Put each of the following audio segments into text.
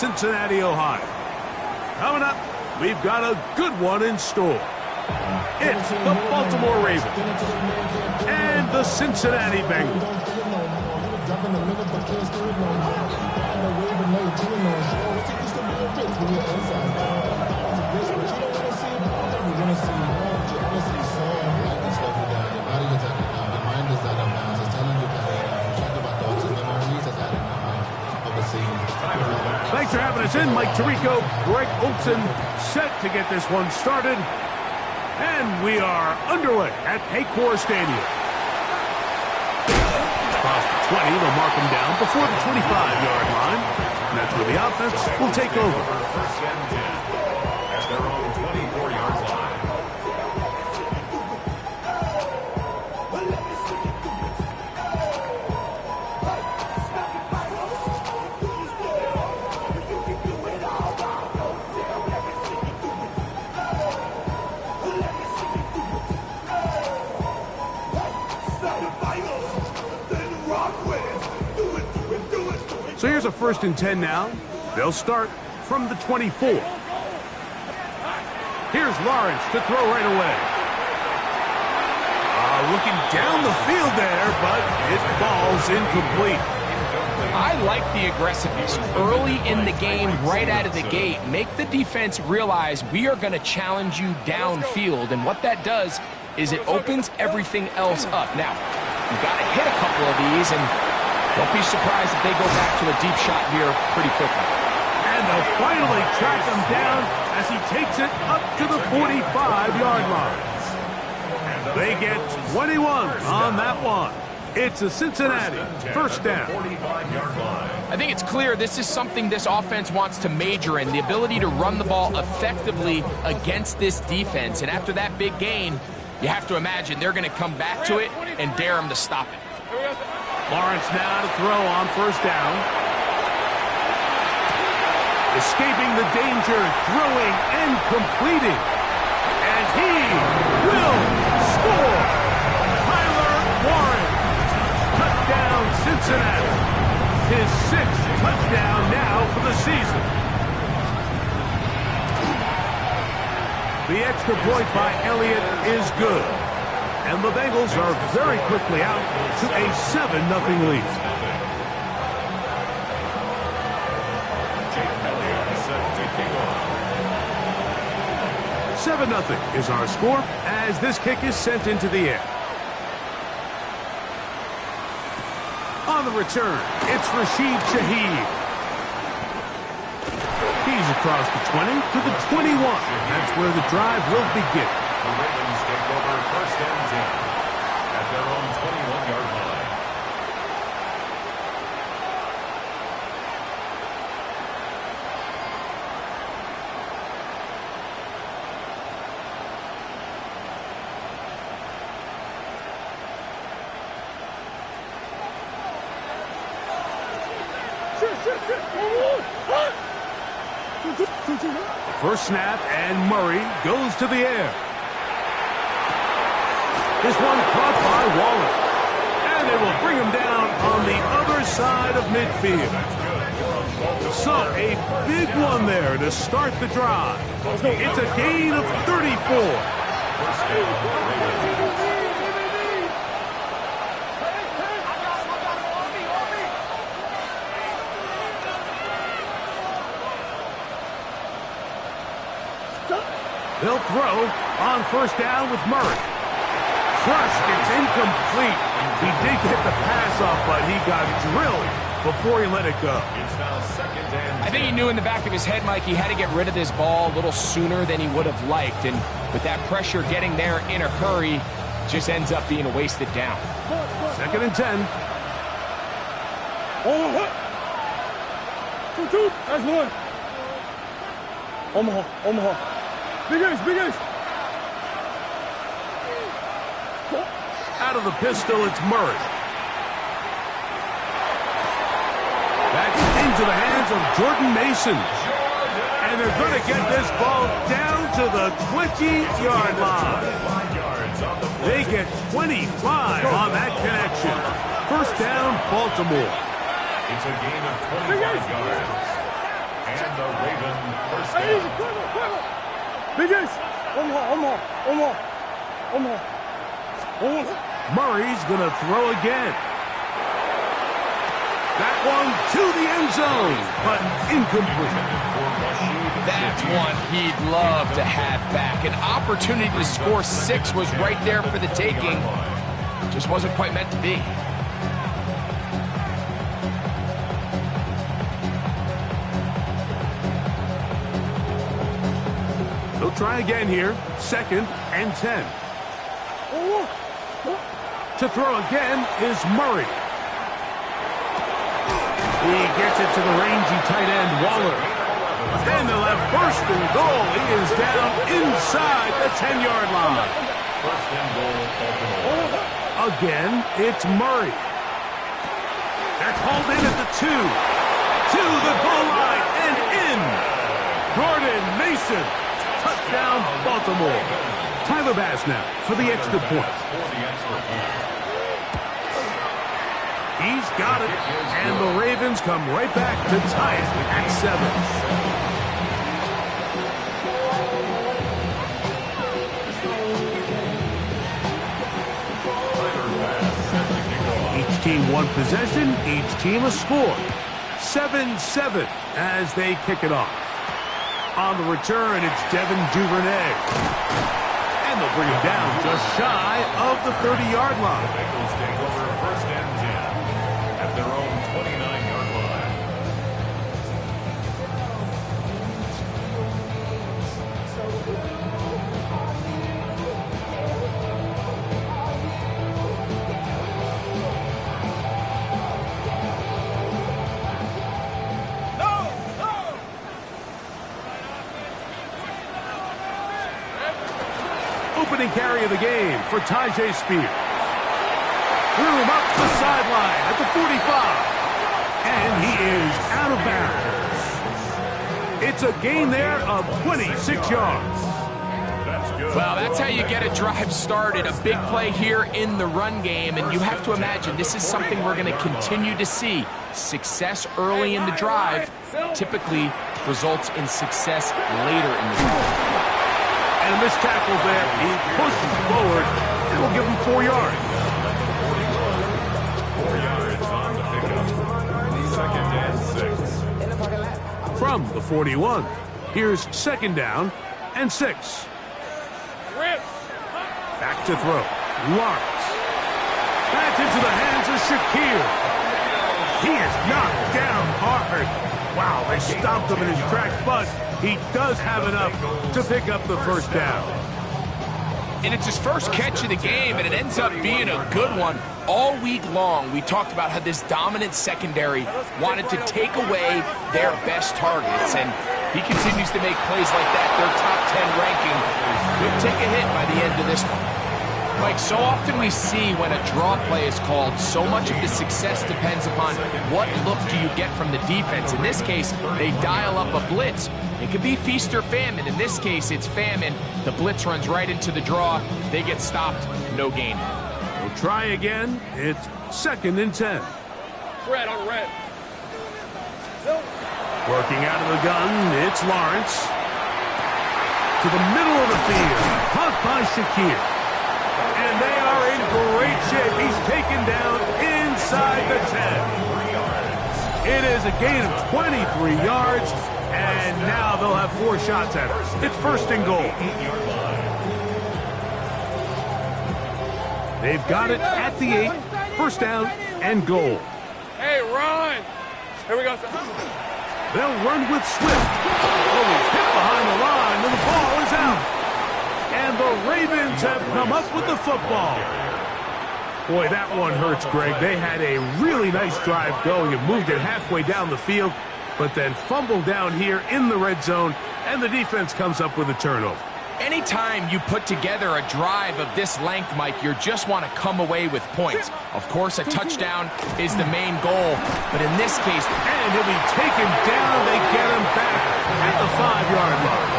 Cincinnati, Ohio. Coming up, we've got a good one in store. It's the Baltimore Ravens and the Cincinnati Bengals. Thanks for having us in, Mike Tirico, Greg Olson, set to get this one started. And we are underway at Paycor Stadium. Across the 20, they'll mark him down before the 25-yard line. And that's where the offense will take over. First and 10 at their own 24-yard line. So here's a 1st and 10 now. They'll start from the 24. Here's Lawrence to throw right away. Looking down the field there, but it falls incomplete. I like the aggressiveness early in the game, right out of the gate. Make the defense realize we are going to challenge you downfield, and what that does is it opens everything else up. Now, you've got to hit a couple of these, and don't be surprised if they go back to a deep shot here pretty quickly. And they'll finally track him down as he takes it up to the 45-yard line. They get 21 on that one. It's a Cincinnati 1st down. I think it's clear this is something this offense wants to major in, the ability to run the ball effectively against this defense. And after that big gain, you have to imagine they're going to come back to it and dare them to stop it. Lawrence now to throw on 1st down. Escaping the danger, throwing and completing. And he will score. Tyler Warren. Touchdown Cincinnati. His 6th touchdown now for the season. The extra point by Elliott is good. And the Bengals are very quickly out to a 7-0 lead. Jake Elliott set to kick off. 7-0 is our score as this kick is sent into the air. On the return, it's Rashid Shaheed. He's across the 20 to the 21. That's where the drive will begin. The Ravens take over 1st and 10 at their own 21-yard line. First snap, and Murray goes to the air. This one caught by Waller. And they will bring him down on the other side of midfield. So a big one there to start the drive. It's a gain of 34. They'll throw on 1st down with Murray. Crushed, it's incomplete. He did get the pass off, but he got drilled before he let it go. It's now 2nd and 10. I think he knew in the back of his head, Mike, he had to get rid of this ball a little sooner than he would have liked. And with that pressure getting there in a hurry, just ends up being a wasted down. 2nd and 10. That's one. Omaha. Big ace. Out of the pistol, it's Murray. That's into the hands of Jordan Mason. And they're going to get this ball down to the 20-yard line. They get 25 on that connection. 1st down, Baltimore. It's a gain of 25 yards. And the Raven first Hey, easy, down. quick. Biggest. One more. Murray's going to throw again. That one to the end zone, but incomplete. That's one he'd love to have back. An opportunity to score 6 was right there for the taking. Just wasn't quite meant to be. They'll try again here. 2nd and 10. To throw again is Murray. He gets it to the rangy tight end, Waller. And they'll have 1st and goal. He is down inside the 10-yard line. First and goal, Baltimore. Again, it's Murray. That's hauled in at the 2. To the goal line and in. Gordon Mason. Touchdown, Baltimore. Tyler Bass now for the extra point. He's got it, and the Ravens come right back to tie it at 7. Each team one possession, each team a score. 7-7 as they kick it off. On the return, it's Devin Duvernay. And they'll bring him down just shy of the 30-yard line. Bengals take over 1st and 10 at their own 29-yard line. Opening carry of the game for Tyjae Spears. Threw him up the sideline at the 45. And he is out of bounds. It's a gain there of 26 yards. That's good. Well, that's how you get a drive started. A big play here in the run game, and you have to imagine this is something we're going to continue to see. Success early in the drive typically results in success later in the drive. And a missed tackle there. He pushes forward. It will give him 4 yards. 4 yards on the pickup. 2nd and 6. From the 41, here's 2nd down and 6. Back to throw. Lawrence. That's into the hands of Shakir. He is knocked down hard. Wow, they stopped him in his tracks, but he does have enough to pick up the 1st down. And it's his first catch of the game, and it ends up being a good one. All week long, we talked about how this dominant secondary wanted to take away their best targets, and he continues to make plays like that. Their top 10 ranking could take a hit by the end of this one. Mike, so often we see when a draw play is called, so much of the success depends upon what look do you get from the defense. In this case, they dial up a blitz. It could be feast or famine. In this case, it's famine. The blitz runs right into the draw. They get stopped. No gain. We'll try again. It's 2nd and 10. Red on red. Working out of the gun, it's Lawrence. To the middle of the field. Caught by Shakir. And they are in great shape. He's taken down inside the 10. It is a gain of 23 yards, and now they'll have 4 shots at it. It's 1st and goal. They've got it at the 8. 1st down and goal. Hey, run. Here we go. They'll run with Swift. Oh, he's hit behind the line, and the ball is out. And the Ravens have come up with the football. Boy, that one hurts, Greg. They had a really nice drive going and moved it halfway down the field, but then fumbled down here in the red zone, and the defense comes up with a turnover. Anytime you put together a drive of this length, Mike, you just want to come away with points. Of course, a touchdown is the main goal, but in this case... And he'll be taken down. They get him back at the 5-yard line.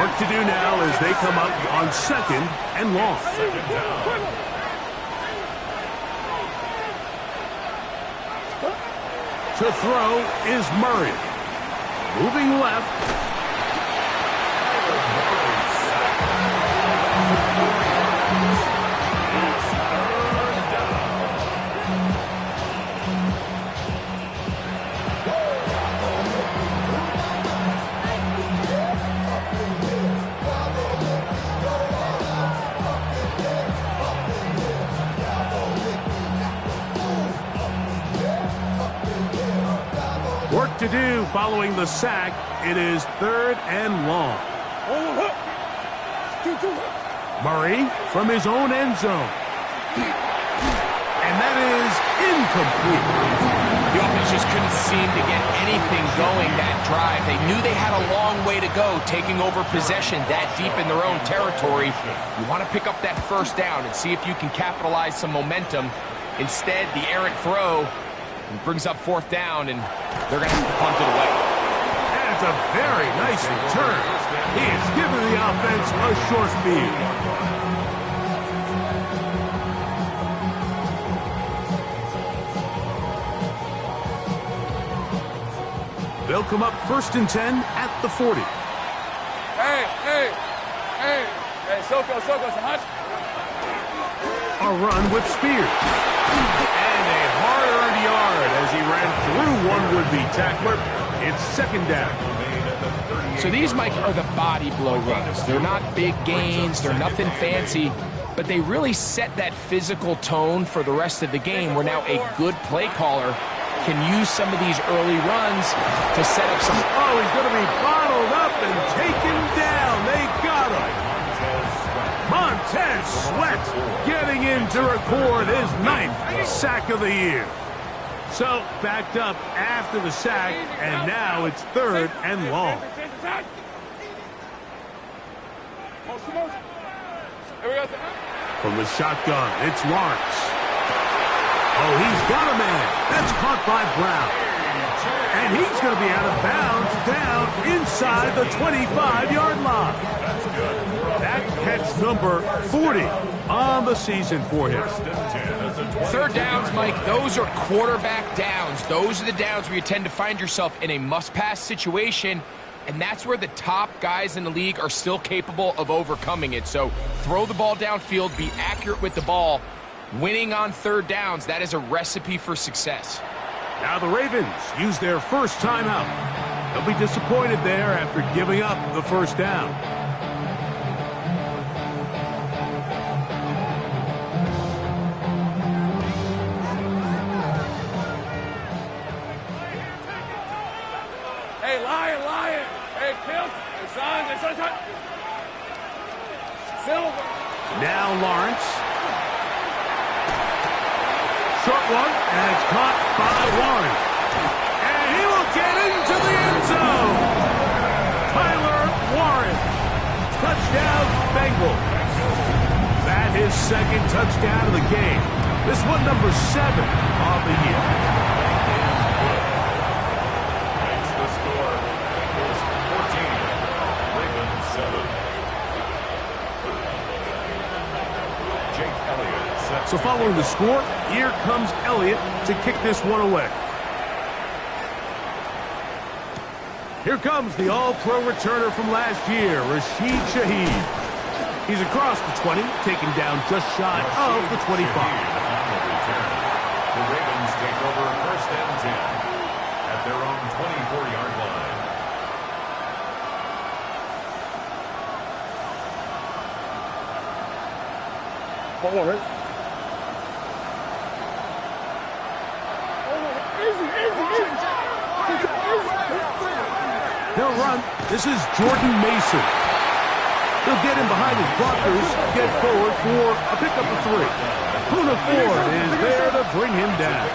Work to do now as they come up on 2nd and long. 2nd down. To throw is Murray. Moving left. Work to do following the sack. It is 3rd and long. Murray from his own end zone. And that is incomplete. The offense just couldn't seem to get anything going that drive. They knew they had a long way to go, taking over possession that deep in their own territory. You want to pick up that first down and see if you can capitalize some momentum. Instead, the errant throw brings up 4th down, and they're going to have to punt it away. And it's a very nice return. He has given the offense a short field. They'll come up 1st and 10 at the 40. Hey, Soko, Sahaj. A run with Spears. And a hard-earned yard as he ran through one would-be tackler. It's 2nd down. So these, Mike, are the body blow runs. They're not big gains. They're nothing fancy. But they really set that physical tone for the rest of the game where now a good play caller can use some of these early runs to set up some... Oh, he's going to be bottled up and taken down. They got him. Montez Sweat getting in to record his 9th sack of the year. So backed up after the sack, and now it's 3rd and long. From the shotgun, it's Lawrence. Oh, he's got a man. That's caught by Brown. And he's going to be out of bounds down inside the 25-yard line. That catch number 40 on the season for him. 3rd downs, Mike, those are quarterback downs. Those are the downs where you tend to find yourself in a must-pass situation, and that's where the top guys in the league are still capable of overcoming it. So throw the ball downfield, be accurate with the ball. Winning on 3rd downs, that is a recipe for success. Now the Ravens use their first timeout. They'll be disappointed there after giving up the 1st down. Hey, Lion. Hey, Kilt. Hey, son. Silver. Now Lawrence. Short one, and it's caught by Warren. And he will get into the end zone. Tyler Warren. Touchdown, Bengals. That is 2nd touchdown of the game. This one number 7 of the year. Makes the score. Bengals 14, Ravens 7. Jake Elliott. So following the score, here comes Elliott to kick this one away. Here comes the all-pro returner from last year, Rashid Shaheed. He's across the 20, taken down just shy of the 25. The Ravens take over 1st and 10 at their own 24-yard line. Hold on, right? He'll run. This is Jordan Mason. He'll get in behind his blockers, get forward for a pickup of 3. Poona Ford is there to bring him down.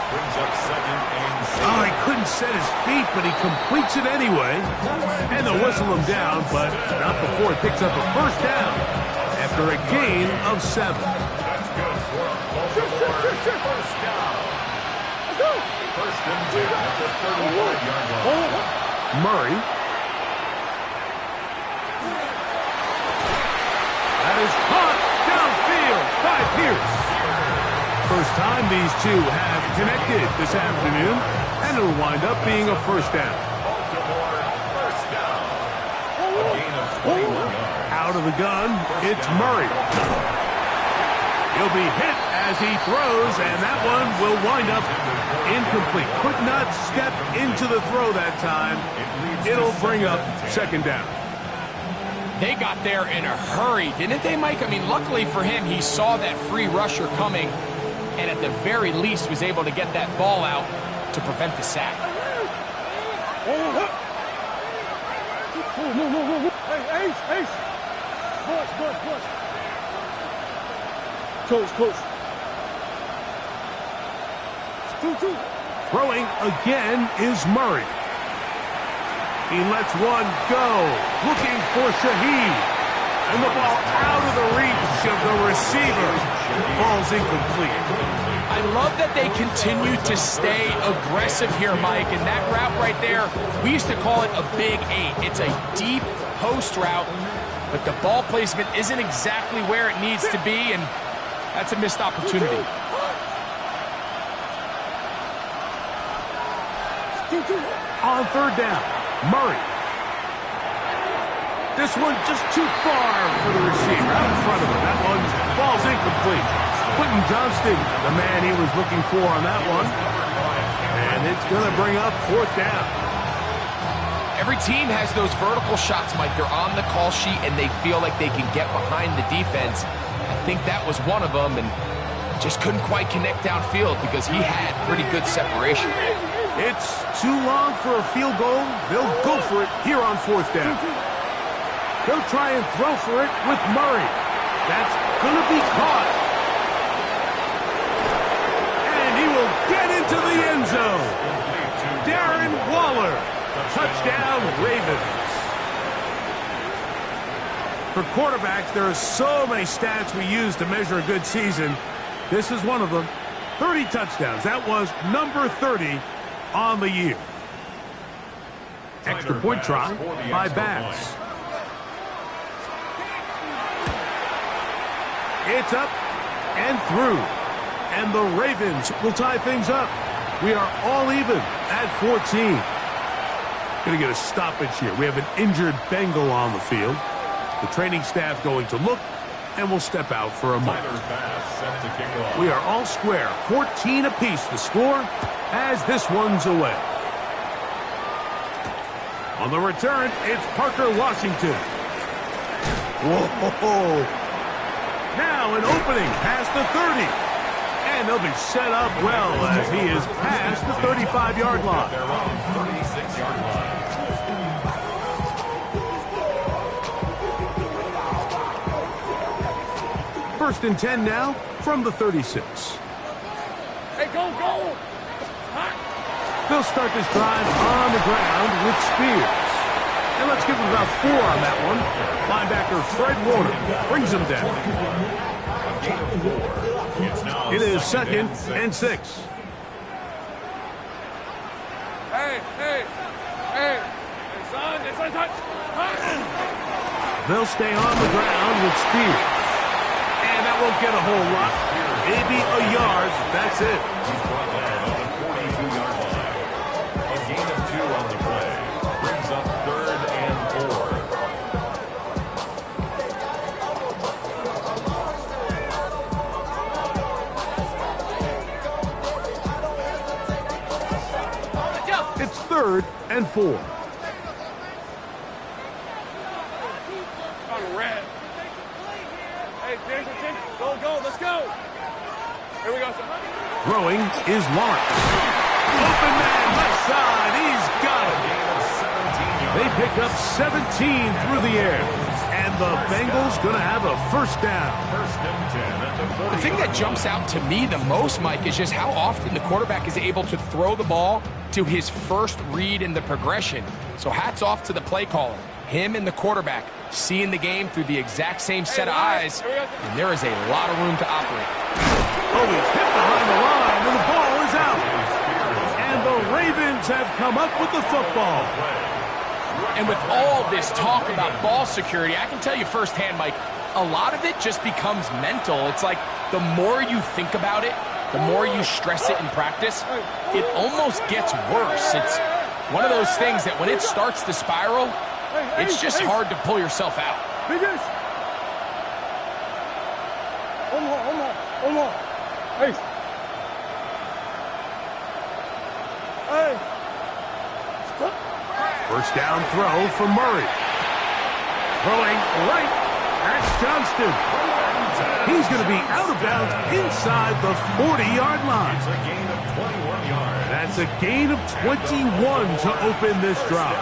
Brings up 2nd and 6. Oh, he couldn't set his feet, but he completes it anyway. And they'll whistle him down, but not before he picks up a 1st down after a gain of 7. That's good for a 1st down. 1st and 10 at the 35-yard line. Murray. That is caught downfield by Pierce. First time these two have connected this afternoon, and and it'll wind up being a first down. Baltimore, first down. A gain of 21 yards. Out of the gun, it's Murray. He'll be hit as he throws, and that one will wind up incomplete. Could not step into the throw that time. It'll bring up second down. They got there in a hurry, didn't they, Mike? I mean, luckily for him, he saw that free rusher coming, and at the very least was able to get that ball out to prevent the sack. Hey, Ace. Push. Coach. Two. Throwing again is Murray. He lets one go, looking for Shaheed. And the ball out of the reach of the receiver. Ball's incomplete. I love that they continue to stay aggressive here, Mike. And that route right there, we used to call it a big 8. It's a deep post route, but the ball placement isn't exactly where it needs to be, and that's a missed opportunity. On third down, Murray. This one just too far for the receiver out in front of him. That one falls incomplete. Quentin Johnston, the man he was looking for on that one. And it's going to bring up fourth down. Every team has those vertical shots, Mike. They're on the call sheet, and they feel like they can get behind the defense. I think that was one of them, and just couldn't quite connect downfield because he had pretty good separation. It's too long for a field goal. They'll go for it here on fourth down. They'll try and throw for it with Murray. That's going to be caught. And he will get into the end zone. Darren Waller. Touchdown, Ravens. For quarterbacks, there are so many stats we use to measure a good season. This is one of them. 30 touchdowns. That was number 30 on the year. Extra point try by Bass. It's up and through. And the Ravens will tie things up. We are all even at 14. Going to get a stoppage here. We have an injured Bengal on the field. The training staff going to look, and we'll step out for a moment. We are all square. 14 apiece the score as this one's away. On the return, it's Parker Washington. Whoa! Now an opening past the 30. And they'll be set up well as he is past the 35-yard line. They're on 36-yard line. First and 10 now from the 36. Hey, go! They'll start this drive on the ground with Spears. And let's give him about 4 on that one. Linebacker Fred Warner brings him down. It is second and 6. Hey, son. They'll stay on the ground with Spears. And that won't get a whole lot. Maybe a yard. That's it. He's brought down on the 42-yard line. A gain of 2 on the play. Brings up 3rd and 4. It's 3rd and 4. Red. Hey, attention. Go, let's go. Here we go, sir. Throwing is Lawrence. Open man, left side. He's got it. They pick up 17 through the air. And the Bengals going to have a first down. First and 10 at the 40. The thing that jumps out to me the most, Mike, is just how often the quarterback is able to throw the ball to his first read in the progression. So hats off to the play caller. Him and the quarterback seeing the game through the exact same set of eyes, and there is a lot of room to operate. Oh, he's hit behind the line, and the ball is out. And the Ravens have come up with the football. And with all this talk about ball security, I can tell you firsthand, Mike, a lot of it just becomes mental. It's like the more you think about it, the more you stress it in practice, it almost gets worse. It's one of those things that when it starts to spiral, it's just hard to pull yourself out. First down throw for Murray. Throwing right. That's Johnston. He's going to be out of bounds inside the 40-yard line. It's a gain of 21 yards. That's a gain of 21 to open this drive.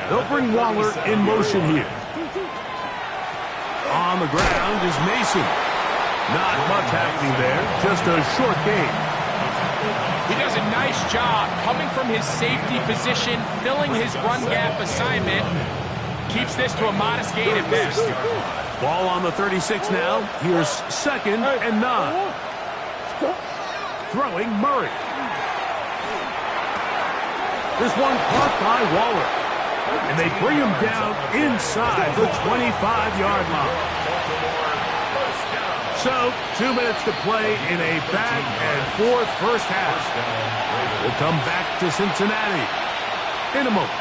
They'll bring Waller in motion here. On the ground is Mason. Not much happening there, just a short gain. He does a nice job coming from his safety position, filling his run gap assignment. Keeps this to a modest gain at best. Ball on the 36 now. Here's 2nd and 9. Throwing Murray. This one caught by Waller. And they bring him down inside the 25-yard line. So, 2 minutes to play in a back-and-forth first half. We'll come back to Cincinnati in a moment.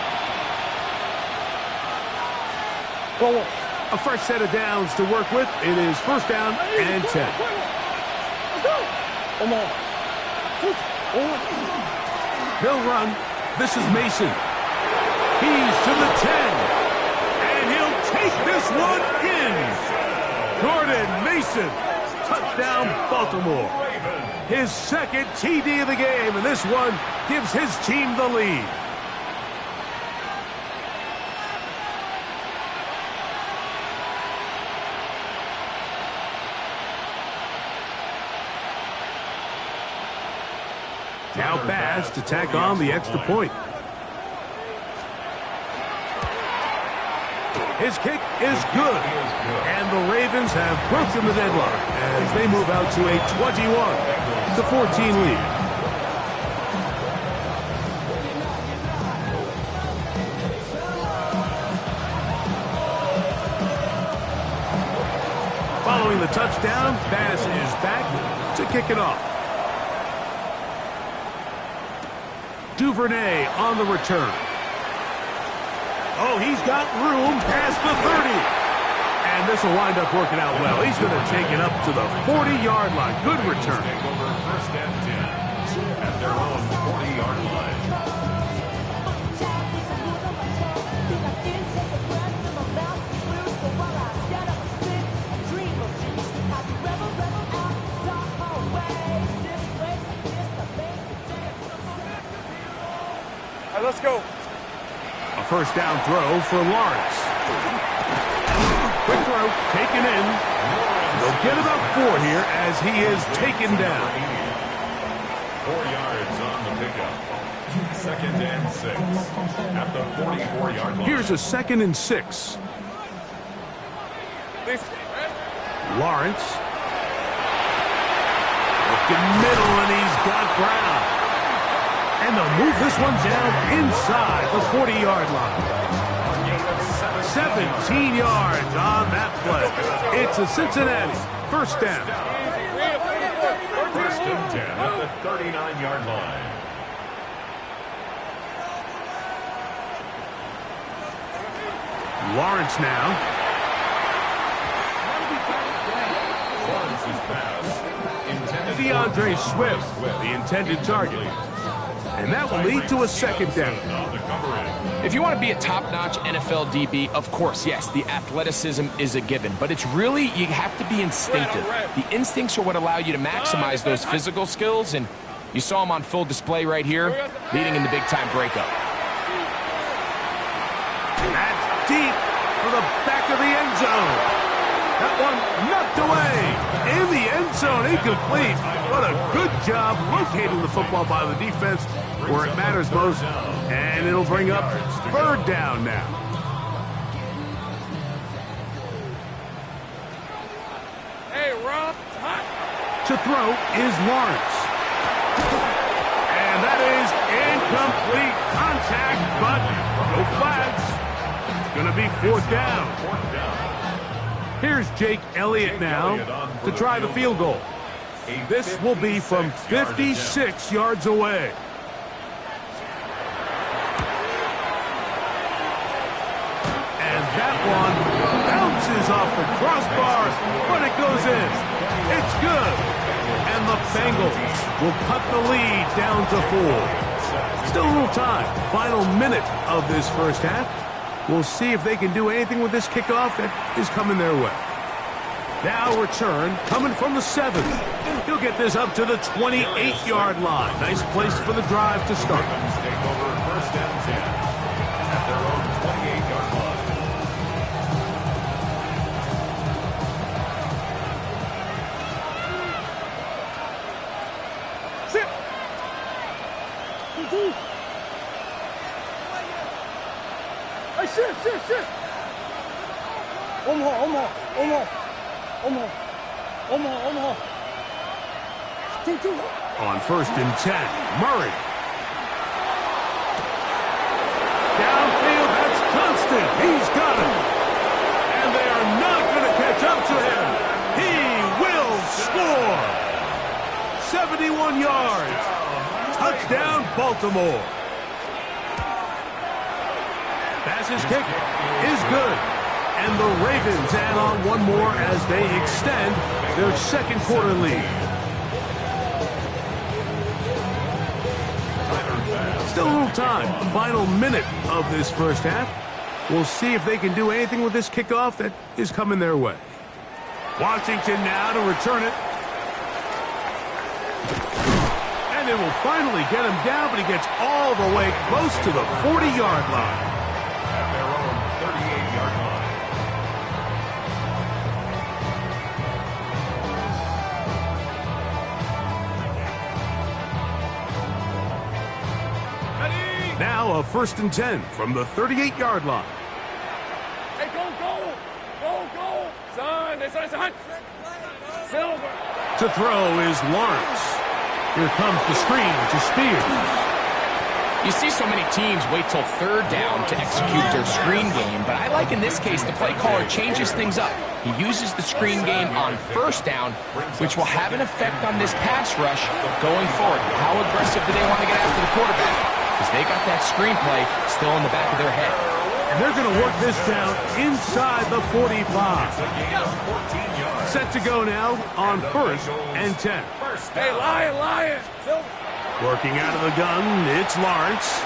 A fresh set of downs to work with. It is first down and 10. He'll run. This is Mason. He's to the 10. And he'll take this one in. Jordan Mason. Touchdown, Baltimore. His 2nd TD of the game, and this one gives his team the lead. Now Bass to tack on the extra point. His kick is good. And the Ravens have broken the deadlock as they move out to a 21-14 lead. Following the touchdown, Bass is back to kick it off. Duvernay on the return. Oh, he's got room past the 30. And this will wind up working out well. He's going to take it up to the 40-yard line. Good return. Take over 1st and 10 at their own 40-yard line. All right, let's go. A first down throw for Lawrence. Quick throw, taken in. They'll get about 4 here as he is taken down. 4 yards on the pickup. 2nd and 6 at the 44-yard line. Here's a 2nd and 6. Lawrence. Looking middle, and he's got Brown. And they'll move this one down inside the 40-yard line. 17 yards on that play. It's a Cincinnati first down. 1st and 10 at the 39-yard line. Lawrence now. Lawrence's pass intended DeAndre Swift, the intended target. And that will lead to a 2nd down. on the coverage. If you want to be a top-notch NFL DB, of course, yes, the athleticism is a given. But it's really, you have to be instinctive. The instincts are what allow you to maximize those physical skills. And you saw them on full display right here, leading in the big-time breakup. That's deep for the back of the end zone. That one knocked away. In the end zone, incomplete. What a good job locating the football by the defense where it matters most. And it'll bring up 3rd down now. Hey, Rob. To throw is Lawrence. And that is incomplete contact, but no flags. It's going to be 4th down. Here's Jake Elliott now to try the field goal. This will be from 56 yards away. And that one bounces off the crossbar, but it goes in. It's good. And the Bengals will cut the lead down to 4. Still a little time. Final minute of this first half. We'll see if they can do anything with this kickoff that is coming their way. Now return coming from the 7. He'll get this up to the 28-yard line. Nice place for the drive to start. Take over first and 10 at their own 28-yard line. Sit. Hey, sit. Omaha. On first and 10, Murray. Downfield, that's Constant. He's got it. And they are not going to catch up to him. He will score. 71 yards. Touchdown, Baltimore. Pass's kick is good. And the Ravens add on one more as they extend their second quarter lead. Still a little time. Final minute of this first half. We'll see if they can do anything with this kickoff that is coming their way. Washington now to return it. And they will finally get him down, but he gets all the way close to the 40-yard line. At their own 38-yard line. Now a first and 10 from the 38-yard line. Hey, go. Son. Silver. To throw is Lawrence. Here comes the screen to Spears. You see so many teams wait till third down to execute their screen game, but I like in this case the play caller changes things up. He uses the screen game on first down, which will have an effect on this pass rush going forward. How aggressive do they want to get after the quarterback? Because they got that screenplay still in the back of their head. And they're going to work this down inside the 45. Set to go now on first and 10. Hey, Lion. Silver. Working out of the gun, it's Lawrence.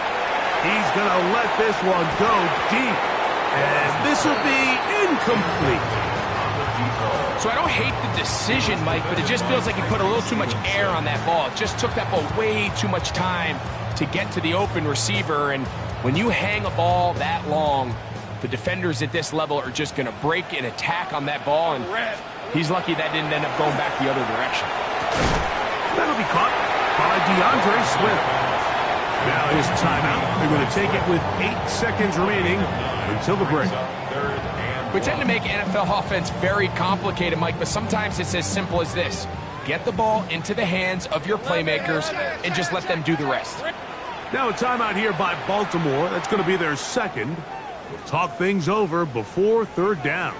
He's going to let this one go deep. And this will be incomplete. So I don't hate the decision, Mike, but it just feels like he put a little too much air on that ball. It just took that ball way too much time to get to the open receiver. And when you hang a ball that long, the defenders at this level are just going to break and attack on that ball. And he's lucky that didn't end up going back the other direction. That'll be caught by DeAndre Swift. Now his timeout. They're going to take it with 8 seconds remaining until the break. We tend to make NFL offense very complicated, Mike, but sometimes it's as simple as this. Get the ball into the hands of your playmakers and just let them do the rest. Now a timeout here by Baltimore. That's going to be their second. We'll talk things over before third down.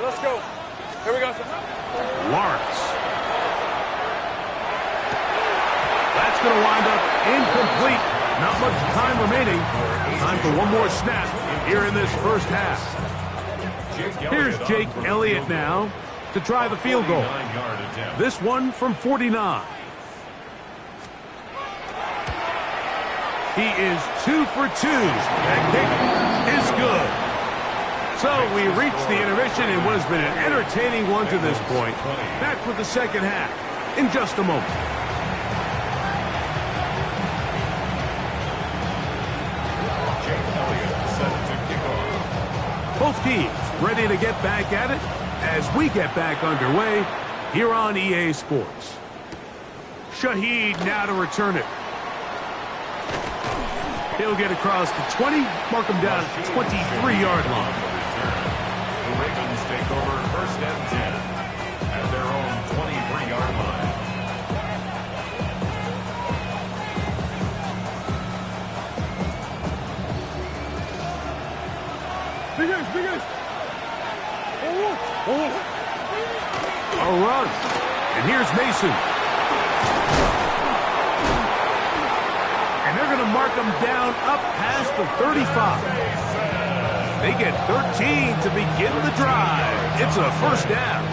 Let's go. Here we go. Lawrence. That's going to wind up incomplete. Not much time remaining. Time for one more snap here in this first half. Here's Jake Elliott now to try the field goal. This one from 49. He is 2 for 2. That kick is good. So we reach the intermission in what has been an entertaining one to this point. Back with the second half in just a moment. Both teams ready to get back at it as we get back underway here on EA Sports. Shaheed now to return it. He'll get across the 20, mark him down at the 23-yard line. The Ravens take over first and 10 at their own 23-yard line. A run. And here's Mason. And they're going to mark him down up past the 35. They get 13 to begin the drive. It's a first down.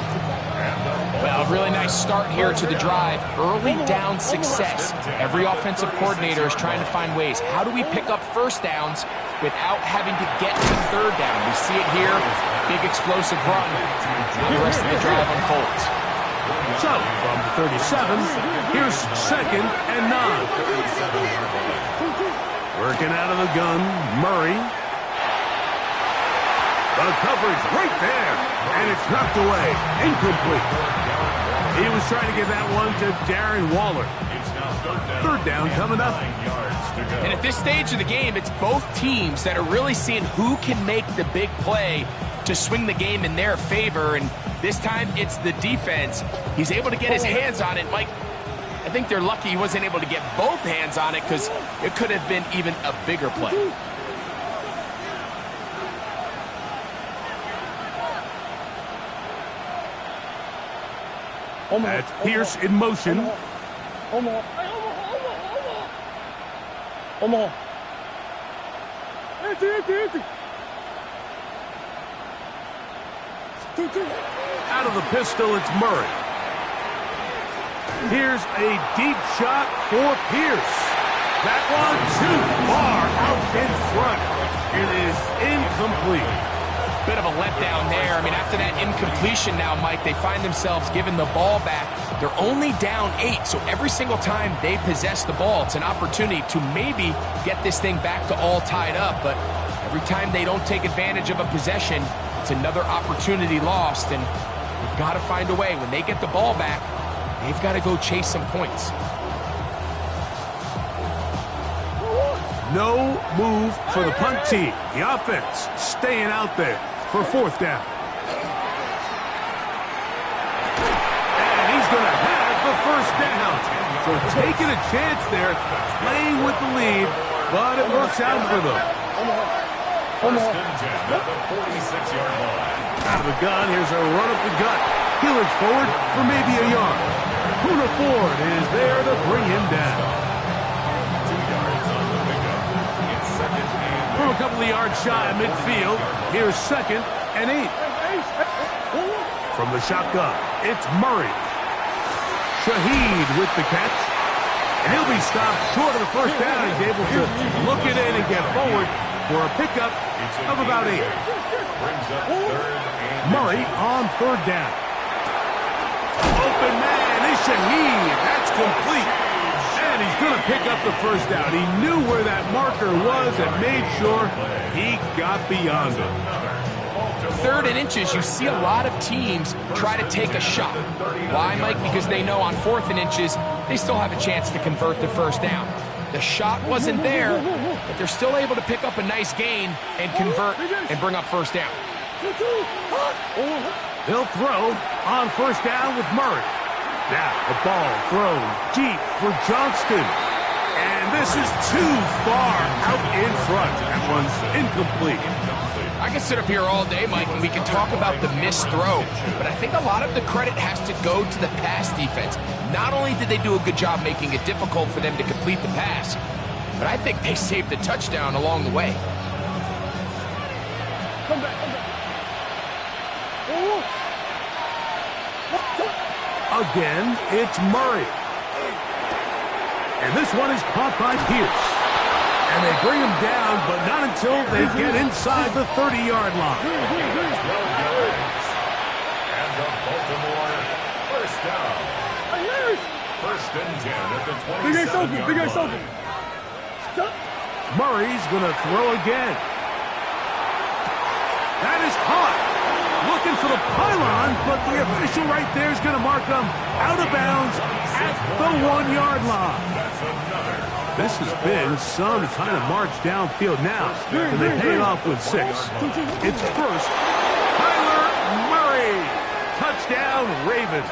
Well, really nice start here to the drive. Early down success. Every offensive coordinator is trying to find ways. How do we pick up first downs without having to get to third down? We see it here. Big explosive run. Now the rest of the drive unfolds. So, from the 37, here's 2nd and 9. Working out of the gun, Murray. The coverage right there, and it's knocked away. Incomplete. He was trying to get that one to Darren Waller. Third down coming up. And at this stage of the game, it's both teams that are really seeing who can make the big play to swing the game in their favor, and this time it's the defense. He's able to get his hands on it. Mike, I think they're lucky he wasn't able to get both hands on it because it could have been even a bigger play. That's Pierce in motion. Out of the pistol, it's Murray. Here's a deep shot for Pierce. That one too far out in front. It is incomplete. Bit of a letdown there. I mean, after that incompletion now, Mike, they find themselves giving the ball back. They're only down 8, so every single time they possess the ball, it's an opportunity to maybe get this thing back to all tied up. But every time they don't take advantage of a possession, it's another opportunity lost, and they've got to find a way. When they get the ball back, they've got to go chase some points. No move for the punt team. The offense staying out there for 4th down. And he's going to have the first down. So taking a chance there, playing with the lead, but it works out for them. First and 10 at the 46-yard line. Out of the gun, here's a run up the gut. He looks forward for maybe a yard. Kuna Ford is there to bring him down. 2 yards on the pickup. It's 2nd and From a couple of yards shy of midfield, here's 2nd and 8. From the shotgun, it's Murray. Shaheed with the catch. And he'll be stopped short of the first down. He's able to look it in and get forward for a pickup of about 8. brings up 3rd and Murray on 3rd down. Open man is Shaheed. That's complete. And he's going to pick up the first down. He knew where that marker was and made sure he got beyond it. 3rd and inches, you see a lot of teams try to take a shot. Why, Mike? Because they know on 4th and inches, they still have a chance to convert the first down. The shot wasn't there, but they're still able to pick up a nice gain and convert and bring up first down. They'll throw on 1st down with Murray. Now the ball thrown deep for Johnston. And this is too far out in front. That one's incomplete. I can sit up here all day, Mike, and we can talk about the missed throw, but I think a lot of the credit has to go to the pass defense. Not only did they do a good job making it difficult for them to complete the pass, but I think they saved the touchdown along the way. Come back. Again, it's Murray. And this one is caught by Pierce. And they bring him down, but not until they get inside the 30-yard line. 12 yards. And the Baltimore first down. 1st and 10 at the 27-yard line. Murray's going to throw again. That is caught. Looking for the pylon, but the official right there is going to mark them out of bounds at the 1-yard line. That's another. This has been some kind of march downfield now, and they pay it off with 6. It's first, Kyler Murray. Touchdown, Ravens.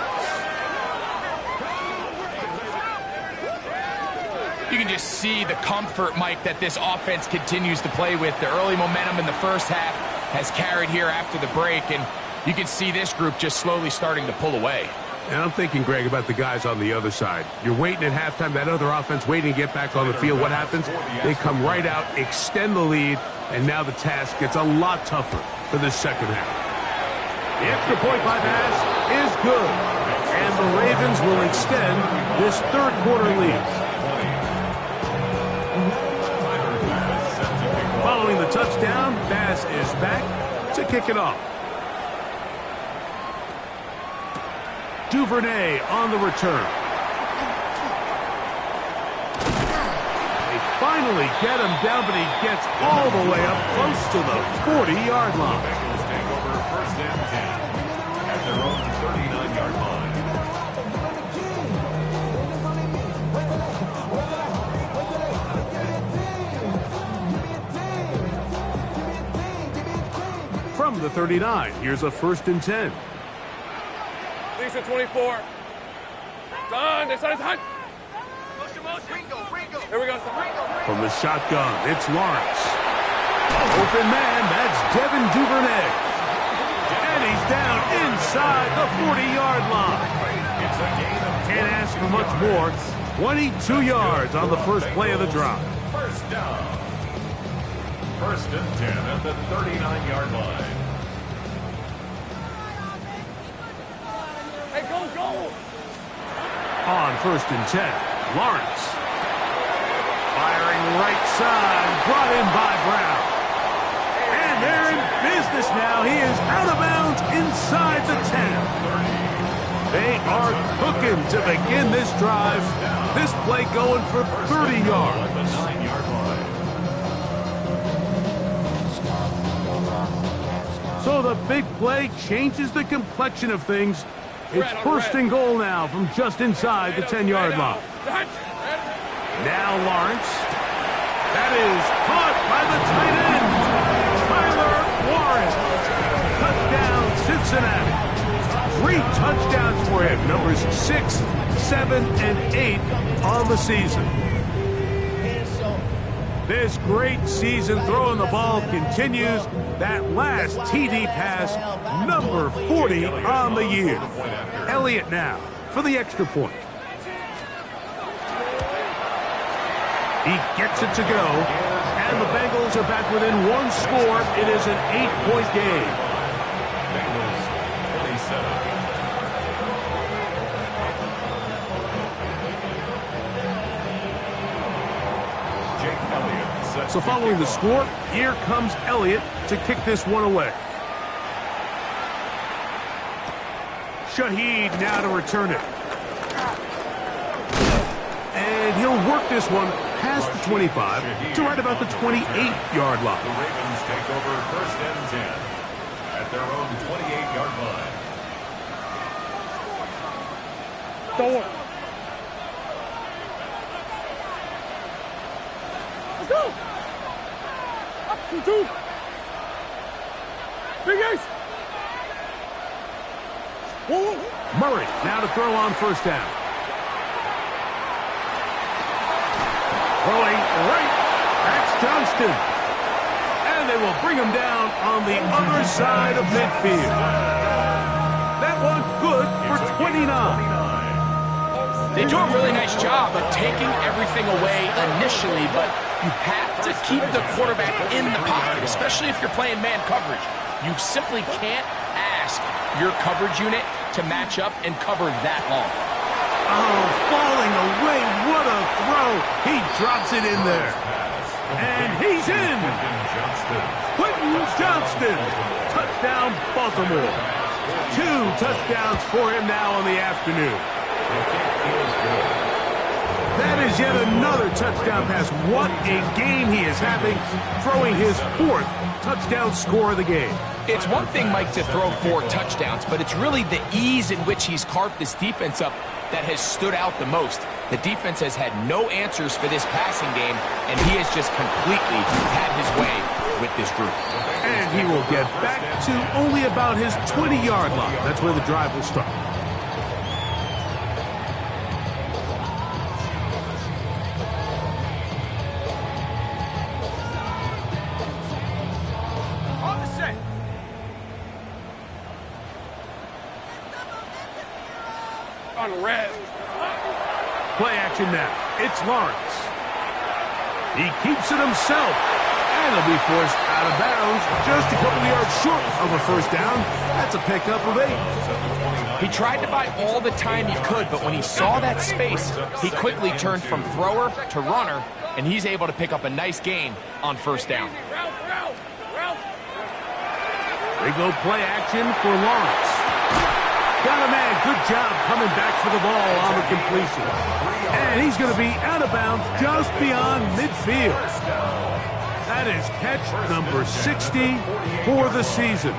You can just see the comfort, Mike, that this offense continues to play with. The early momentum in the first half has carried here after the break, and You can see this group just slowly starting to pull away. And I'm thinking, Greg, about the guys on the other side. You're waiting at halftime, that other offense waiting to get back on the field. What happens? They come right out, extend the lead, and now the task gets a lot tougher for this second half. The extra point by pass is good, and the Ravens will extend this third quarter lead. Following the touchdown, Bass is back to kick it off. Duvernay on the return. They finally get him down, but he gets all the way up close to the 40-yard line. Bengals take over first and 10 at their own 39-yard line. From the 39, here's a first and 10. Lisa 24. Son, this side's hot. Here we go. From the shotgun, it's Lawrence. Open man, that's Devin Duvernay. And he's down inside the 40-yard line. Can't ask for much more. 22 yards on the first play of the drive. First down. First and 10 at the 39-yard line. Hey, go! On first and 10, Lawrence. Firing right side, brought in by Brown. And they're in business now. He is out of bounds inside the 10. They are cooking to begin this drive. This play going for 30 yards. So the big play changes the complexion of things. It's first and goal now from just inside the 10-yard line. Now Lawrence. That is caught by the tight end, Tyler Warren. Touchdown, Cincinnati. 3 touchdowns for him. Numbers 6, 7, and 8 on the season. This great season throwing the ball continues. That last TD pass, number 40 on the year. Elliott now for the extra point. He gets it to go, and the Bengals are back within 1 score. It is an 8-point game. Bengals 27. So following the score, here comes Elliott to kick this one away. Shaheed now to return it. And he'll work this one past the 25 to right about the 28-yard line. The Ravens take over first and 10 at their own 28-yard line. Don't. Let's go. Up 2-2. Big ace. Whoa. Murray now to throw on first down. Throwing right. That's Johnston. And they will bring him down on the other side of midfield. That one good for 29. They do a really nice job of taking everything away initially, but you have to keep the quarterback in the pocket, especially if you're playing man coverage. You simply can't ask your coverage unit to match up and cover that long. Oh, falling away. What a throw. He drops it in there. And he's in. Quentin Johnston. Touchdown, Baltimore. 2 touchdowns for him now on the afternoon. That is yet another touchdown pass. What a game he is having, throwing his 4th touchdown score of the game. It's one thing, Mike, to throw 4 touchdowns, but it's really the ease in which he's carved this defense up that has stood out the most. The defense has had no answers for this passing game, and he has just completely had his way with this group. And he will get back to only about his 20-yard line. That's where the drive will start. On the red. Play action now. It's Lawrence. He keeps it himself. And he'll be forced out of bounds just a couple of yards short of a first down. That's a pickup of 8. He tried to buy all the time he could, but when he saw that space, he quickly turned from thrower to runner, and he's able to pick up a nice gain on first down. They go play action for Lawrence. Got a man. Good job coming back for the ball on the completion. And he's going to be out of bounds just beyond midfield. That is catch number 60 for the season.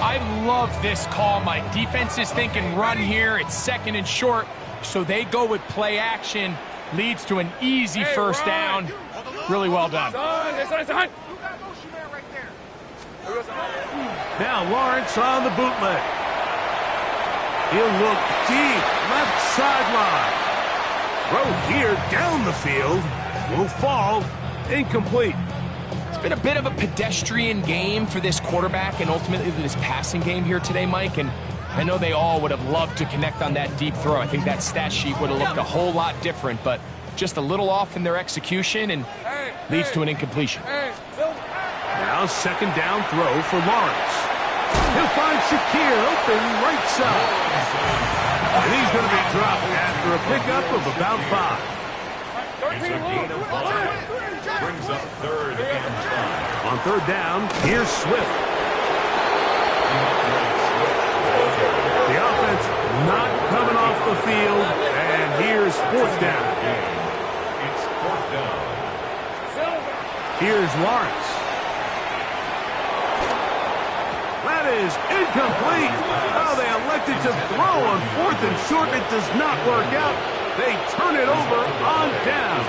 I love this call. My defense is thinking run here. It's second and short, so they go with play action. Leads to an easy first down. Really well done. Now Lawrence on the bootleg. He'll look deep, left sideline. Throw here down the field. Will fall. Incomplete. It's been a bit of a pedestrian game for this quarterback and ultimately this passing game here today, Mike. And I know they all would have loved to connect on that deep throw. I think that stat sheet would have looked a whole lot different, but just a little off in their execution and leads to an incompletion. Now second down throw for Lawrence. He'll find Shakir open right side. And he's going to be dropped after a pickup of about 5. It's a gain of 5. Brings up third and 5. On third down, here's Swift. The offense not coming off the field, and here's fourth down. It's fourth down. Here's Lawrence. That is incomplete. Oh, they elected to throw on fourth and short. It does not work out. They turn it over on down.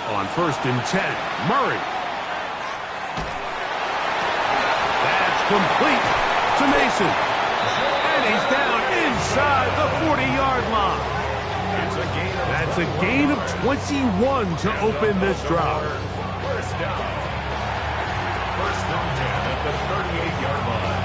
On first and 10, Murray. That's complete to Mason. And he's down inside the 40-yard line. That's a gain of 21 to open this drive. First down. First and 10 at the 38-yard line.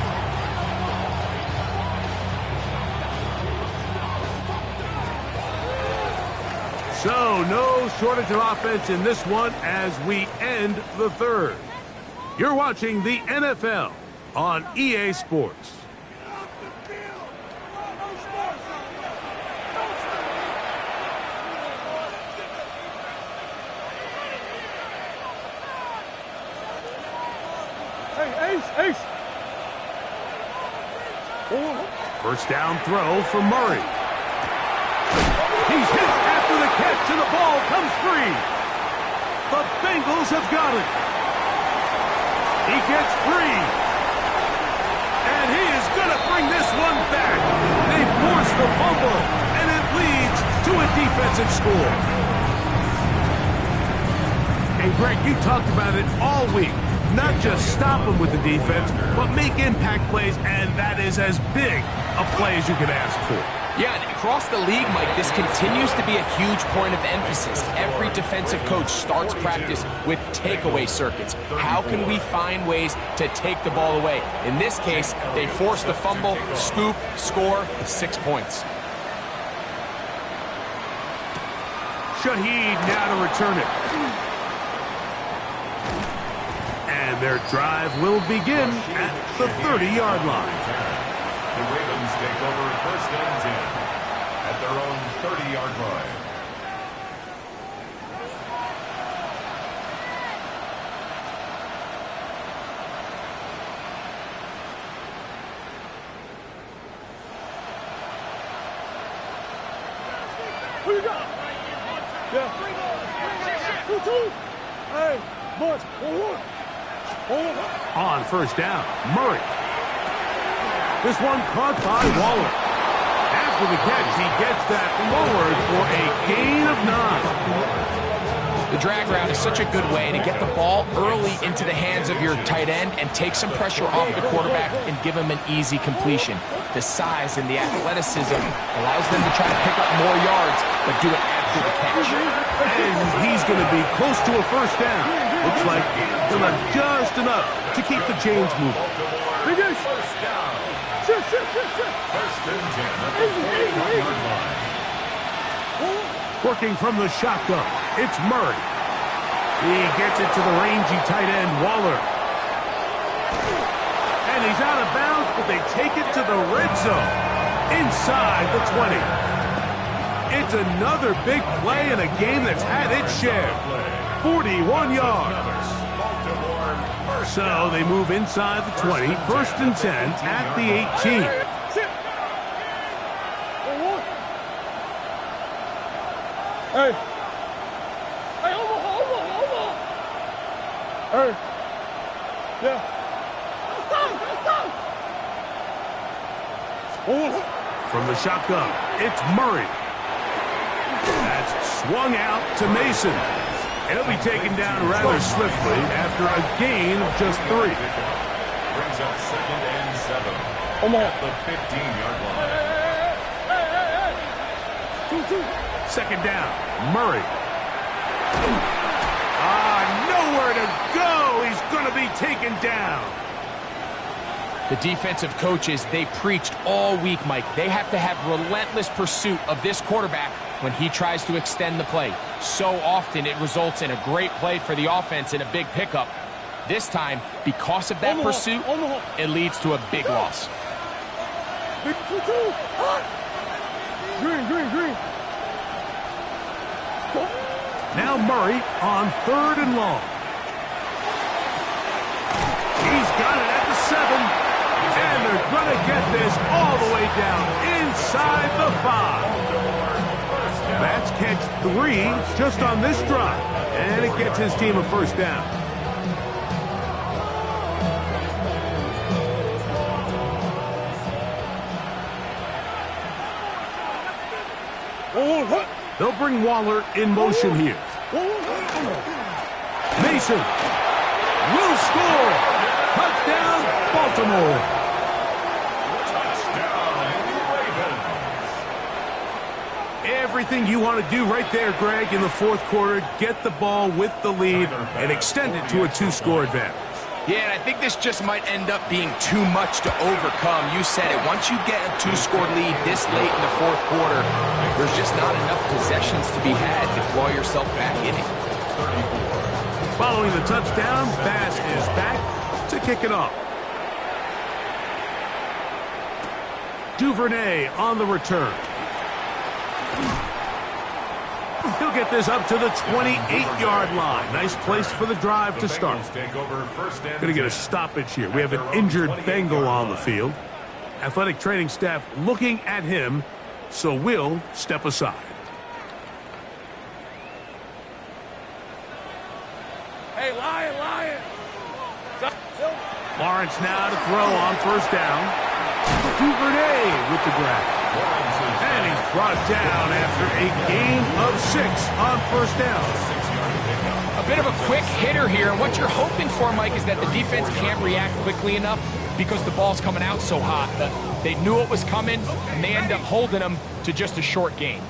So, no shortage of offense in this one as we end the third. You're watching the NFL on EA Sports. Ace. First down throw for Murray. He's hit after the catch, and the ball comes free. The Bengals have got it. He gets free. And he is going to bring this one back. They force the fumble, and it leads to a defensive score. Hey, Greg, you talked about it all week. Not just stop them with the defense, but make impact plays, and that is as big a play as you can ask for. Yeah, and across the league, Mike, this continues to be a huge point of emphasis. Every defensive coach starts practice with takeaway circuits. How can we find ways to take the ball away? In this case, they force the fumble, scoop, score, 6 points. Shaheed now to return it. And their drive will begin at the 30-yard line. The Ravens take over first and 10 at their own 30-yard line. Who you got? Yeah. 2-2. Hey, boys, 1-1. On first down, Murray. This one caught by Waller. After the catch, he gets that forward for a gain of 9. The drag route is such a good way to get the ball early into the hands of your tight end and take some pressure off the quarterback and give him an easy completion. The size and the athleticism allows them to try to pick up more yards, but do it after the catch. And he's going to be close to a first down. Looks like he'll have just enough to keep the chains moving. First down. First and 10 at the 40-yard line. Working from the shotgun, it's Murray. He gets it to the rangy tight end, Waller. And he's out of bounds, but they take it to the red zone, inside the 20. It's another big play in a game that's had its share. 41 yards. So they move inside the 20, first and 10 at the 18. Hey! Hey, over! Hey! Yeah! From the shotgun, it's Murray. That's swung out to Mason. He'll be taken down rather swiftly after a gain of just 3. Brings up 2nd and 7 at the 15-yard line. Second down, Murray. Nowhere to go. He's going to be taken down. The defensive coaches, they preached all week, Mike. They have to have relentless pursuit of this quarterback when he tries to extend the play. So often it results in a great play for the offense and a big pickup. This time, because of that pursuit, it leads to a big loss. Green. Now Murray on 3rd and long. He's got it at the 7. And they're going to get this all the way down inside the 5. That's catch 3 just on this drive. And it gets his team a first down. They'll bring Waller in motion here. Mason will score. Touchdown, Baltimore. Everything you want to do right there, Greg, in the 4th quarter. Get the ball with the lead and extend it to a 2-score advantage. Yeah, and I think this just might end up being too much to overcome. You said it. Once you get a 2-score lead this late in the 4th quarter, there's just not enough possessions to be had to claw yourself back in it. Following the touchdown, Bass is back to kick it off. Duvernay on the return. He'll get this up to the 28-yard line. Nice place for the drive to start. Going to get a stoppage here. We have an injured Bengal on the field. Athletic training staff looking at him, so we'll step aside. Hey, Lion! Lawrence now to throw on first down. Duvernay with the grab. And he's brought down after a gain of 6 on first down. A bit of a quick hitter here, and what you're hoping for, Mike, is that the defense can't react quickly enough because the ball's coming out so hot. They knew it was coming, and they end up holding them to just a short gain.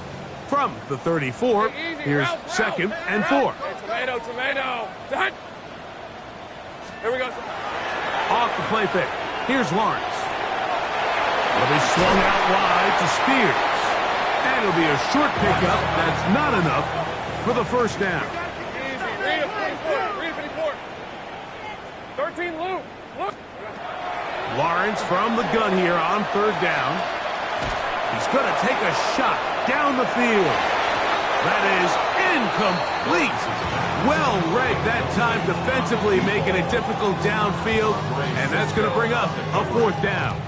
From the 34, here's 2nd and 4. Tomato. Done. Here we go. Off the play fake. Here's Lawrence. It'll be swung out wide to Spears. And it'll be a short pickup. That's not enough for the first down. Easy. Read it 54. 13 loop. Look. Lawrence from the gun here on 3rd down. He's going to take a shot down the field. That is incomplete. Well read that time defensively, making it difficult downfield. And that's going to bring up a 4th down.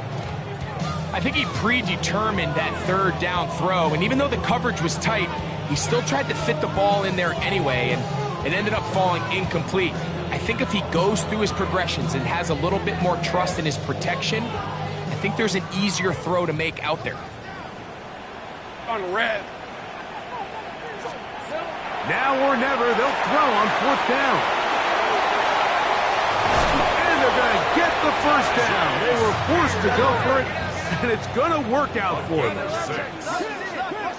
I think he predetermined that 3rd down throw, and even though the coverage was tight, he still tried to fit the ball in there anyway, and it ended up falling incomplete. I think if he goes through his progressions and has a little bit more trust in his protection, I think there's an easier throw to make out there. On red. Now or never, they'll throw on 4th down. And they're going to get the first down. They were forced to go for it, and it's going to work out for them. 6.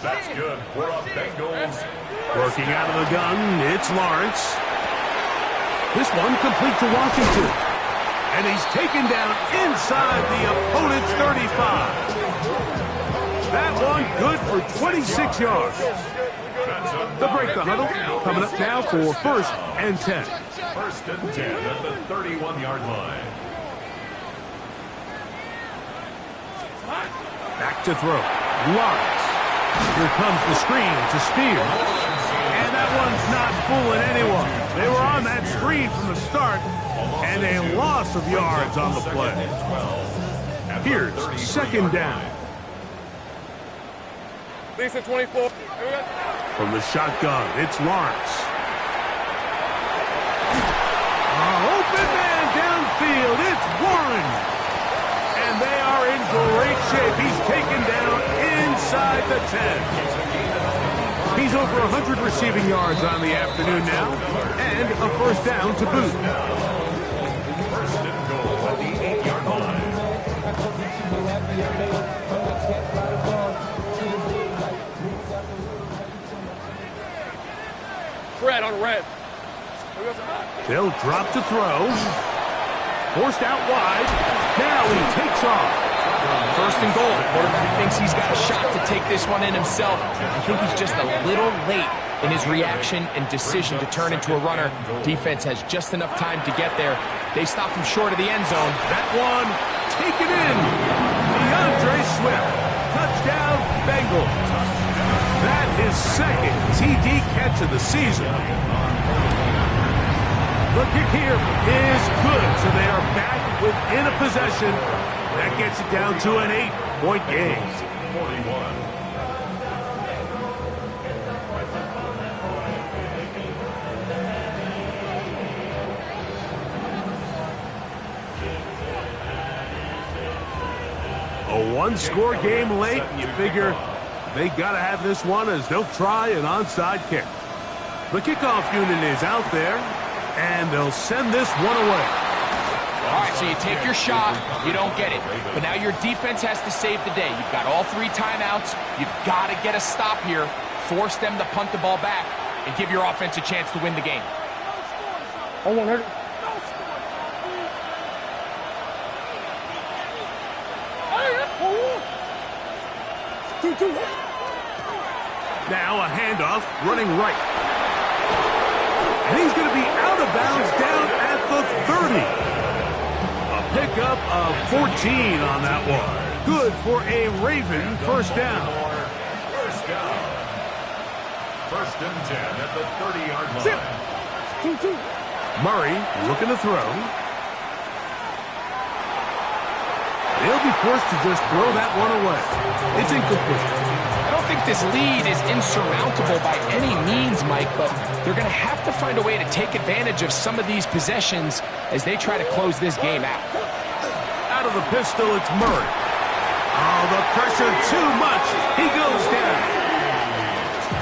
That's good for the Bengals. Working out of the gun, it's Lawrence. This one complete to Washington. And he's taken down inside the opponent's 35. That one good for 26 yards. They'll break the huddle. Coming up now for 1st and 10. 1st and 10 at the 31-yard line. Back to throw. Lawrence. Here comes the screen to Spears. And that one's not fooling anyone. They were on that screen from the start, and a loss of yards on the play. Here's 2nd down. Lisa 24. From the shotgun, it's Lawrence. Open man downfield, it's Warren. And they are in great shape. He's taken down inside the 10. He's over 100 receiving yards on the afternoon now, and a 1st down to boot. 1st and goal at the 8-yard line. Red on red. They'll drop to throw. Forced out wide. Now he takes off. 1st and goal. The quarterback thinks he's got a shot to take this one in himself. I think he's just a little late in his reaction and decision to turn into a runner. Defense has just enough time to get there. They stop him short of the end zone. That one taken in. DeAndre Swift. Touchdown, Bengals. That is 2nd TD catch of the season. The kick here is good, so they are back within a possession. That gets it down to an 8-point game. 41. A one-score game late, and you figure they got to have this one as they'll try an onside kick. The kickoff unit is out there, and they'll send this one away. All right, so you take your shot, you don't get it. But now your defense has to save the day. You've got all 3 timeouts. You've got to get a stop here, force them to punt the ball back, and give your offense a chance to win the game. On 100. Now a handoff, running right. And he's going to be out of bounds down at the 30. A pickup of 14 on that one. Good for a Raven 1st down. 1st down. 1st and 10 at the 30-yard line. Murray looking to throw. They'll be forced to just throw that one away. It's incomplete. I don't think this lead is insurmountable by any means, Mike, but they're going to have to find a way to take advantage of some of these possessions as they try to close this game out. Out of the pistol, it's Murray. Oh, the pressure too much. He goes down.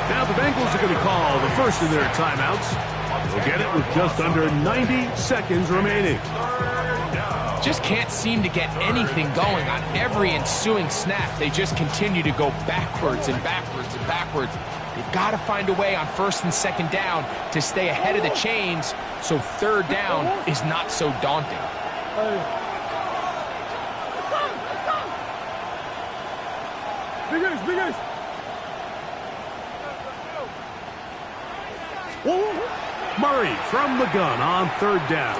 Now the Bengals are going to call the first of their timeouts. They'll get it with just under 90 seconds remaining. Just can't seem to get anything going on every ensuing snap. They just continue to go backwards and backwards and backwards. They've got to find a way on 1st and 2nd down to stay ahead of the chains so 3rd down is not so daunting. Big guys. Murray from the gun on 3rd down.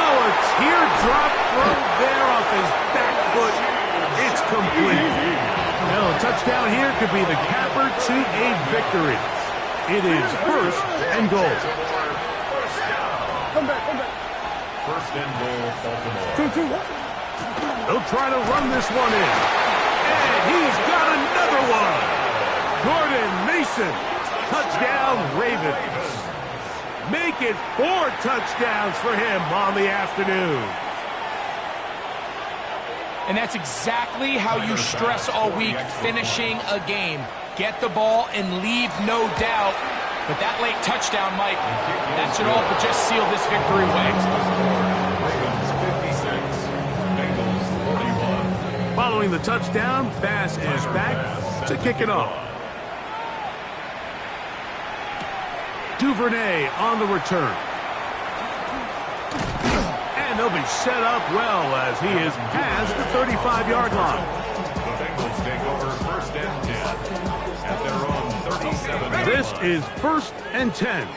Oh, a teardrop throw there off his back foot. It's complete. Well, a touchdown here could be the capper to a victory. It is 1st and goal. Come back. 1st and goal, Baltimore. They'll try to run this one in. And he's got another one. Gordon Mason. Touchdown, Ravens. Make it 4 touchdowns for him on the afternoon. And that's exactly how you stress all week, finishing a game. Get the ball and leave no doubt. But that late touchdown, Mike, that should all but just seal this victory away. Following the touchdown, Bass is back to kick it off. Duvernay on the return. And they'll be set up well as he is past the 35-yard line. The Bengals take over 1st and 10 at their own 37. This is 1st and 10.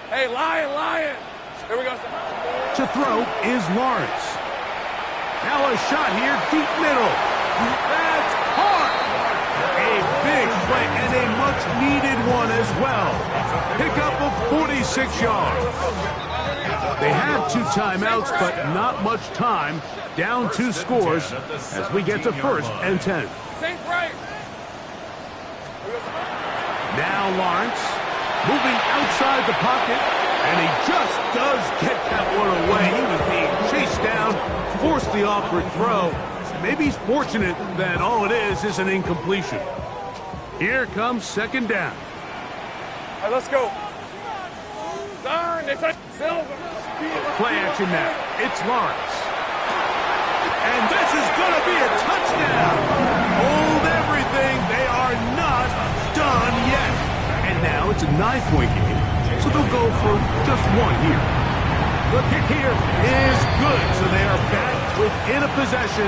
Hey, Lion. Here we go. To throw is Lawrence. Now a shot here, deep middle. That's hard. A big play and a much-needed one as well. Pickup of 46 yards. They have 2 timeouts, but not much time. Down 2 scores as we get to 1st and 10. Now Lawrence moving outside the pocket, and he just does get that one away. He was being chased down, forced the awkward throw. Maybe he's fortunate that all it is an incompletion. Here comes 2nd down. All right, let's go. Darn, they touch Silver. Play action now. It's Lawrence. And this is going to be a touchdown. Hold everything. They are not done yet. And now it's a 9-point game, so they'll go for just 1 here. The kick here is good, so they are back within a possession.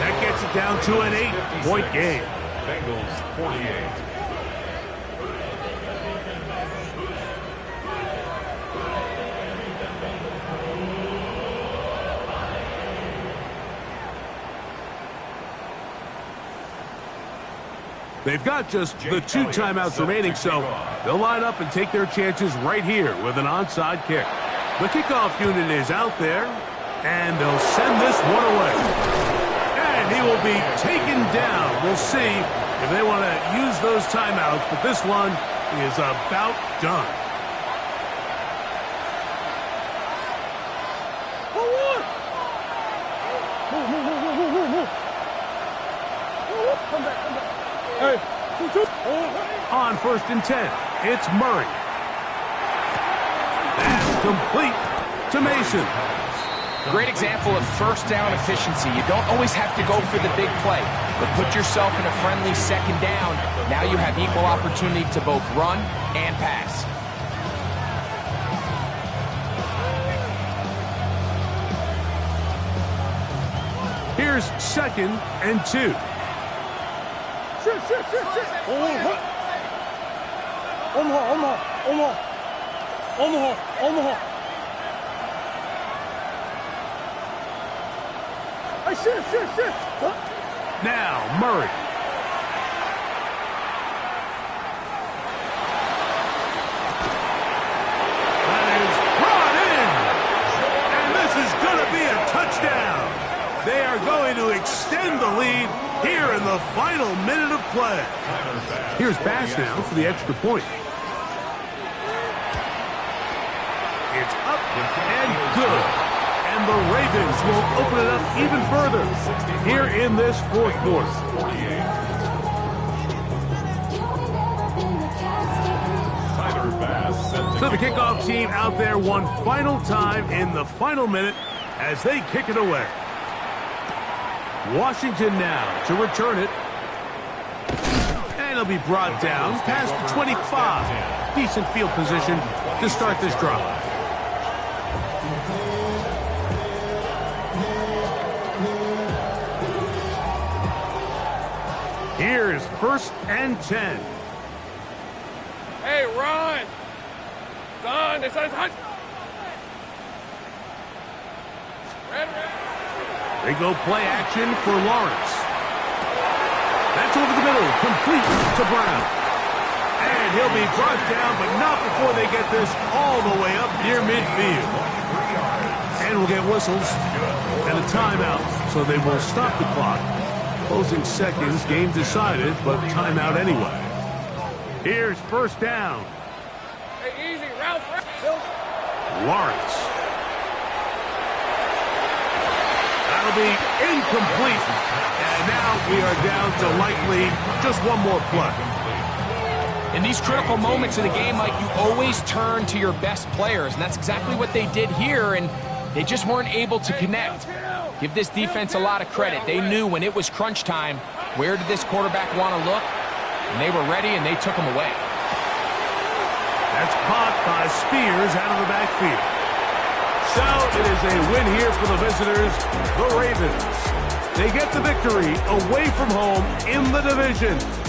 That gets it down to an 8-point game. Bengals 48. They've got just the 2 timeouts remaining, so they'll line up and take their chances right here with an onside kick. The kickoff unit is out there, and they'll send this one away. And he will be taken down. We'll see if they want to use those timeouts, but this one is about done. Come back. Hey, On 1st and 10, it's Murray. That's complete to Mason. Great example of 1st down efficiency. You don't always have to go for the big play, but put yourself in a friendly 2nd down. Now you have equal opportunity to both run and pass. Here's 2nd and 2. Shit. Omaha. Hey, shit. Now Murray. That is brought in. And this is going to be a touchdown. They are going to extend the lead here in the final minute of play. Here's Bass now for the extra point. It's up and good. And the Ravens will open it up even further here in this 4th quarter. So the kickoff team out there one final time in the final minute as they kick it away. Washington now to return it. And it'll be brought down past the 25. Decent field position to start this drive. Here's 1st and 10. Hey, run. Son, they said it's Red. They go play action for Lawrence. That's over the middle, complete to Brown. And he'll be brought down, but not before they get this all the way up near midfield. And we'll get whistles and a timeout, so they will stop the clock. Closing seconds, game decided, but timeout anyway. Here's 1st down. Hey, easy, Ralph. Lawrence. That'll be incomplete. And now we are down to likely just one more play. In these critical moments of the game, Mike, you always turn to your best players, and that's exactly what they did here, and they just weren't able to connect. Give this defense a lot of credit. They knew when it was crunch time, where did this quarterback want to look, and they were ready, and they took him away. That's caught by Spears out of the backfield. So it is a win here for the visitors, the Ravens. They get the victory away from home in the division.